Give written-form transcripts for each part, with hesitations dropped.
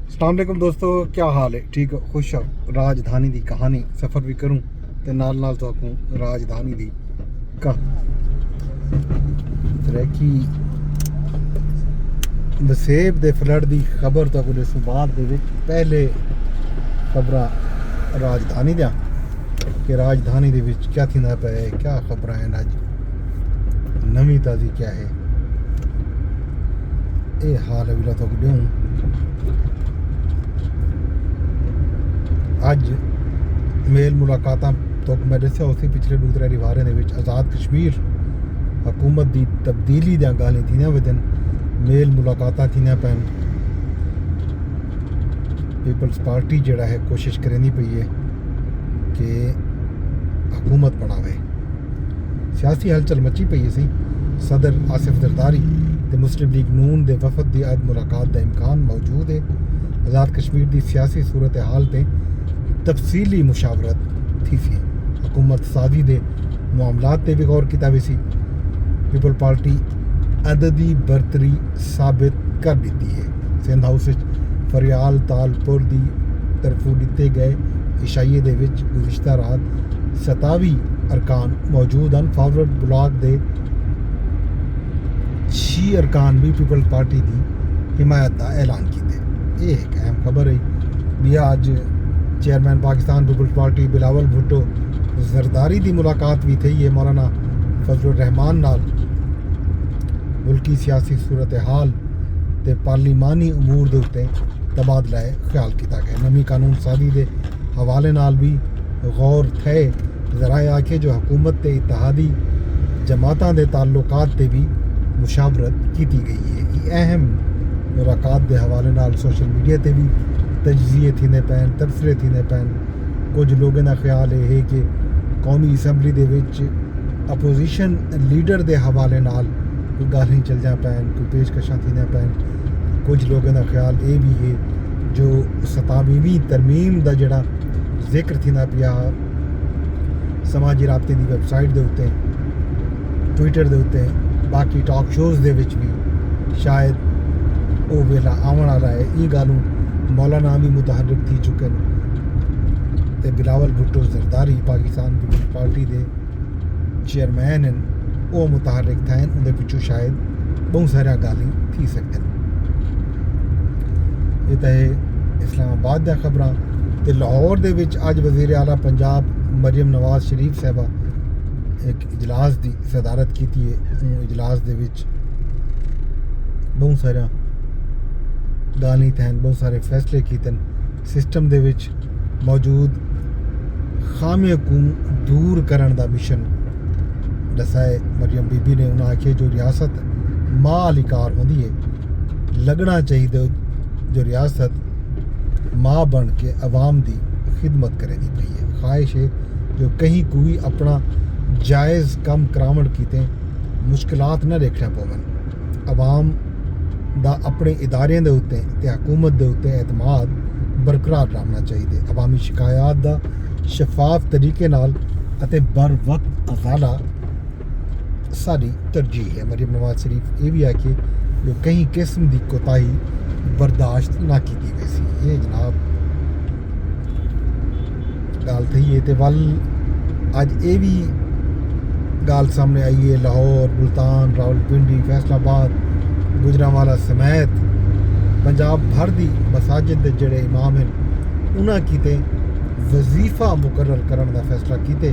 अस्सलाम वालेकुम दोस्तों, क्या हाल है? ठीक हो? खुश हो? राजधानी दी कहानी सफ़र भी करूँ ते नाल नाल तो आखूँ राजधानी दी तरक्की वसेब दे फ्लड दी खबर तो कुछ सुबाद दे विच पहले खबर राजधानी दियां कि राजधानी दे विच क्या थींदा पे, क्या खबर हैं अज नवी ताज़ी क्या है ये हाल अभी तो दूँ अज मेल मुलाकातां तो मैं दस्या उसी पिछले दूसरे रिवारे दे विच आज़ाद कश्मीर हुकूमत दी तब्दीली दियां गल्लां थींदियां वजन मेल मुलाकातां थींदियां पैन पीपल्स पार्टी जड़ा है कोशिश करेंदी पई है कि हुकूमत बनावे सियासी हलचल मची पई है सी सदर आसिफ जरदारी ते मुस्लिम लीग नून दे वफद दी अज मुलाकात दा इम्कान मौजूद है। आज़ाद कश्मीर दी सियासी सूरत हाल ते तफसीली मुशावरत थी सी हुकूमत साजी दे मामलात ते भी गौर किया सी। पीपल पार्टी अददी बरतरी साबित कर दी है। सिंध हाउस फरियाल तालपुर दी तरफों दिते गए इशाइये दे विच गुज़िश्ता रात 27 अरकान मौजूद हैं। फॉरवर्ड ब्लॉक दे 6 अरकान भी पीपल पार्टी की हिमायत का ऐलान किए। ये एक अहम खबर है भी अज चेयरमैन पाकिस्तान पीपल्स पार्टी बिलावल भुट्टो जरदारी की मुलाकात भी थी है। मौलाना फजलुर रहमान नाल मुल्की सियासी सूरत हाल ते पार्लीमानी अमूर दे उत्ते तबादला ख्याल किया गया। नवी कानून साजी के हवाले नाल भी गौर थे। जराए आखे जो हुकूमत ते इत्तेहादी जमातां दे ताल्लुकात ते भी मुशावरत की गई है। ये अहम मुलाकात के हवाले नाल सोशल मीडिया ते भी तजिए थींदे पैन तबसरे थींदे पैन। कुछ लोगों का ख्याल है कि कौमी असैंबली दे विच अपोजिशन लीडर के हवाले नाल कोई गल्लां चल जा पैन, कोई पेशकशां थींदे पैन। कुछ लोगों का ख्याल ये भी है जो 27वीं तरमीम का जड़ा जिक्र थींदा पिया समाजी राबते की वैबसाइट के उत्ते ट्विटर के उत्ते बाकी टॉक शोज़ दे विच भी शायद वो वेला आवन वाला है। ये गल्लों मौलाना भी मुतहर्रिक थी चुके हैं ते बिलावल भुट्टो जरदारी पाकिस्तान पीपल्स पार्टी के चेयरमैन हैं वो मुतहर्रिक थे। उनके पिछू शायद बहुत सारा गाली थी सकते। ये तो है इस्लामाबाद दी खबरां ते लाहौर दे विच अज वज़ीर आला पंजाब मरियम नवाज शरीफ साहबा एक इजलास की सदारत की है। इजलास दे विच बहुत सारा गाली थैन, बहुत सारे फैसले किए। सिस्टम दे विच मौजूद खामियों को दूर करने का मिशन दसाए मरियम बीबी ने। उन्हें आखे जो रियासत माँ अधिकार होंगी है लगना चाहिए जो रियासत माँ बन के अवाम की खिदमत करेगी पई है। ख्वाहिश है जो कहीं कोई अपना जायज़ कम करावण कीते मुश्किलात न देखना पवन। अवाम दा अपने इदारे दे उत्ते ते हुकूमत दे उत्ते एतमाद बरकरार रखना चाहिए। अवामी शिकायत दा शफाफ तरीके नाल अते बर वक्त अजाला सारी तरजीह है। मरियम नवाज शरीफ ये भी आखे जो कहीं किस्म की कोताही बर्दाश्त ना की वैसी। ये जनाब गाल थी है। तो वल अज ये भी गाल सामने आई है लाहौर मुल्तान रावलपिंडी फैसलाबाद गुजरांवाला समेत पंजाब भर की मसाजिद के जड़े इमाम हैं उन्हें किते वजीफा मुकर्रर करने का फैसला किते।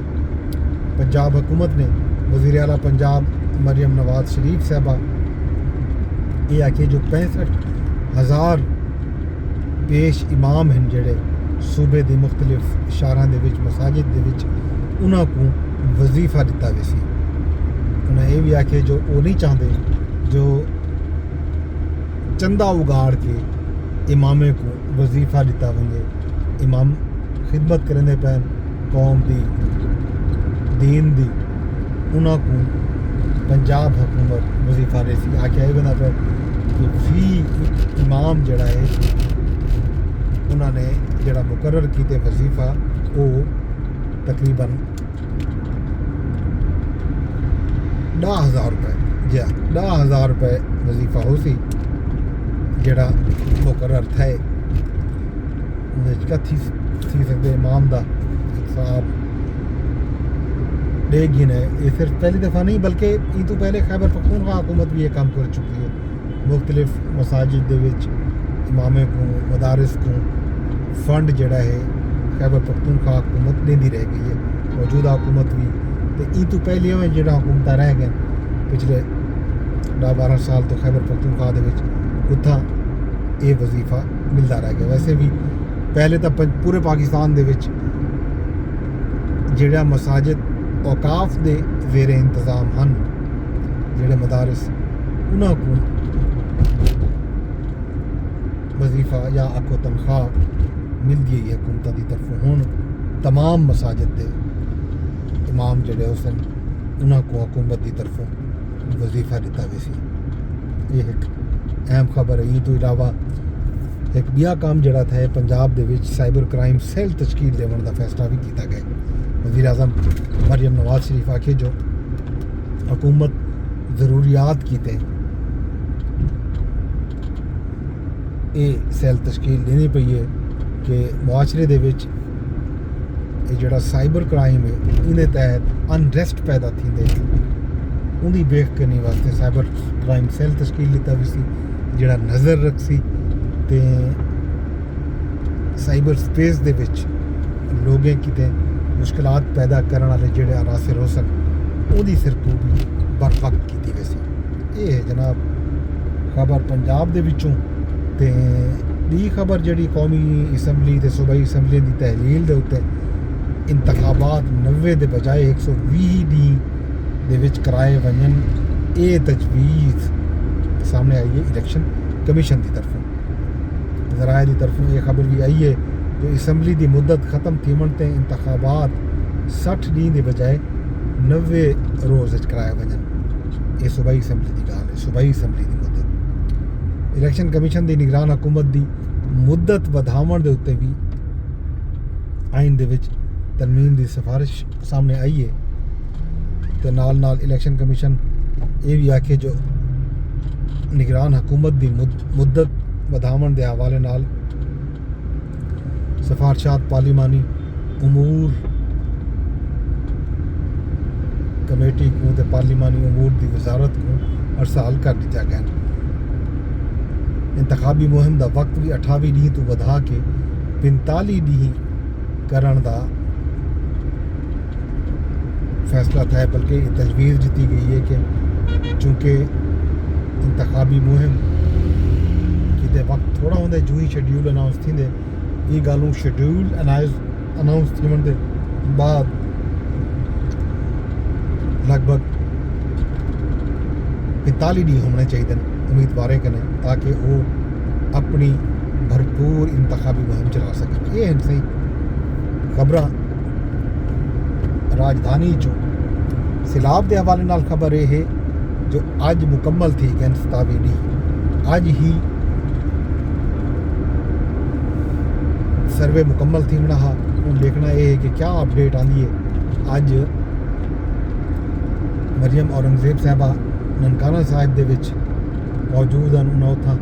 पंजाब हुकूमत ने वज़ीर आला पंजाब मरियम नवाज शरीफ साहबा ये आखे जो 65,000 पेश इमाम हैं जड़े सूबे की मुख्तलिफ शहरों के मसाजिद के उन्होंने को वजीफा दिता वैसी। उन्हें ये भी आखे जो वो नहीं चाहते जो चंदा उगाड़ के इमामे को वजीफा दिता वजे। इमाम खिदमत करेंदे पैन कौम की दीन दी उन्होंने को पंजाब हुकूमत वजीफा देसी। आख्या ये बंदा पे कि फी इमाम जड़ा है उन्होंने जड़ा मुकर्रर किए वजीफा वो तकरीबन 10,000 रुपये जी 10,000 रुपये वजीफा हो सी जड़ा मुकर्रर थे। کیا تھی سکتے امام دا صاحب ڈیگ گن ہے. یہ صرف پہلی دفعہ نہیں بلکہ یہ تو پہلے خیبر پختونخوا حکومت بھی یہ کام کر چکی ہے. مختلف مساجد دے وچ امامے کو مدارس کو فنڈ جڑا ہے خیبر پختونخوا حکومت دیندی رہ گئی ہے. موجودہ حکومت بھی تو یہ تو پہلے ہوئے جڑا حکومت رہ گئے پچھلے 10-12 سال تو خیبر پختونخوا دے وچ اتھا یہ وظیفہ ملتا رہ گیا. ویسے بھی پہلے تو پورے پاکستان دے وچ جڑا مساجد اوقاف دے زیر انتظام ہن جڑے مدارس انہاں کو وظیفہ یا آکو تنخواہ ملتی ہے حکومت کی طرف. ہوں تمام مساجد دے امام جڑے حسن انہاں کو حکومت کی طرف وظیفہ دیتا وی سی. یہ ایک اہم خبر ہے. یہ تو علاوہ ایک بیا کام جڑا تھا پنجاب دے وچ سائبر کرائم سیل تشکیل دیون دا فیصلہ بھی کیتا گیا. وزیر اعظم مریم نواز شریف آکھے جو حکومت ضروریات کیتے یہ سیل تشکیل دینی پئی ہے کہ معاشرے دے وچ یہ جڑا سائبر کرائم ہے انہیں تحت انریسٹ پیدا تھیندے ان دی بیخ کرنے واسطے سائبر کرائم سیل تشکیل لیتا بھی سی جڑا نظر رکھ سی تے سائبر سپیس دے وچ لوگیں کتے مشکلات پیدا کرنے والے جڑے عناصر ہو سن وہ دی سرکوبی بر وقت کیتی ویسی. یہ ہے جناب خبر پنجاب دے وچوں. تے دی خبر جڑی قومی اسمبلی تے صوبائی اسمبلی دی تحلیل دے اوتے انتخابات 90 دے بجائے 120 ڈی دے وچ کرائے ونجن اے تجویز سامنے آئی ہے الیکشن کمیشن دی طرفوں. ذرائع دی طرفوں یہ خبر بھی آئی ہے جو اسمبلی دی مدت ختم تھیمن تے انتخابات 60 ڈی دے بجائے 90 روز کرائے ونجن. یہ صوبائی اسمبلی دی گال ہے. صوبائی اسمبلی دی مدت الیکشن کمیشن دی نگران حکومت دی مدت ودھاون دے اوتے بھی آئین دے وچ ترمیم دی سفارش سامنے آئی ہے. تے نال الیکشن کمیشن یہ بھی آکھے جو نگران حکومت دی مدت ودھاون دے حوالے نال سفارشات پارلیمانی امور کمیٹی کو تے پارلیمانی امور دی وزارت کو ارسال کر دیا گیا. انتخابی مہم دا وقت بھی 28 ڈی تو ودھا کے 45 ڈی کرن دا فیصلہ تھا. بلکہ یہ تجویز دیتی گئی ہے کہ چونکہ انتخابی مہم کیتے وقت تھوڑا ہوندے جو ہی شیڈیول اناؤنس تھیندے یہ گالوں شیڈیول اناؤنس تھیون دے بعد لگ بھگ 45 ڈی ہونے چاہیے امیدواریں کنے تاکہ وہ اپنی بھرپور انتخابی مہم چلا سکیں. یہ ہیں صحیح خبراں راجدھانی چوں سیلاب دے حوالے نال خبر یہ ہے جو اج مکمل تھی گن 27 ڈی اج ہی سروے مکمل تھی منہا. دیکھنا یہ ہے کہ کیا اپڈیٹ آندی ہے. اج مریم اورنگزیب صاحبہ ننکانہ صاحب دے وچ موجود ہیں. انہوں اتھا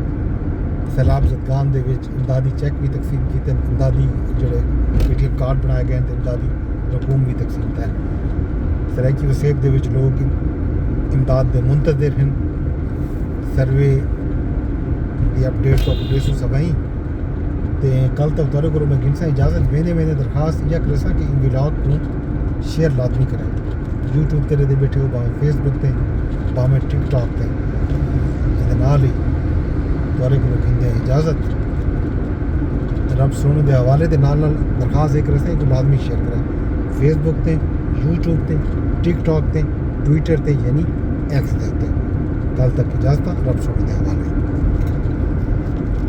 سیلاب زدگان دے وچ امدادی چیک بھی تقسیم کیتے ہیں. امدادی جڑے ATM کارڈ بنائے گئے ہیں امدادی رقوم بھی تقسیم ہے. سرائکی وسیب دے وچ لوگ امداد دے منتظر ہیں. سروے دی اپڈیٹ تو اپڈیٹ سبھائیں تے کل تک دورے کرو میں گنسا اجازت میں درخواست یا کرسا کہ ان ولاگ کو شیئر لازمی کریں. یوٹیوب تے دے بیٹھے ہو باہیں فیس بک تے باہیں ٹک ٹاک تے نال ہی دورے کرو گھندے اجازت رب سننے دے حوالے دے نال درخواست ایک رسے کو لازمی شیئر کریں. فیس بک تے یوٹیوب تے ٹک ٹاک تے ٹویٹر تے یعنی ایکس تے. کل تک اجازت رب سننے دے حوالے.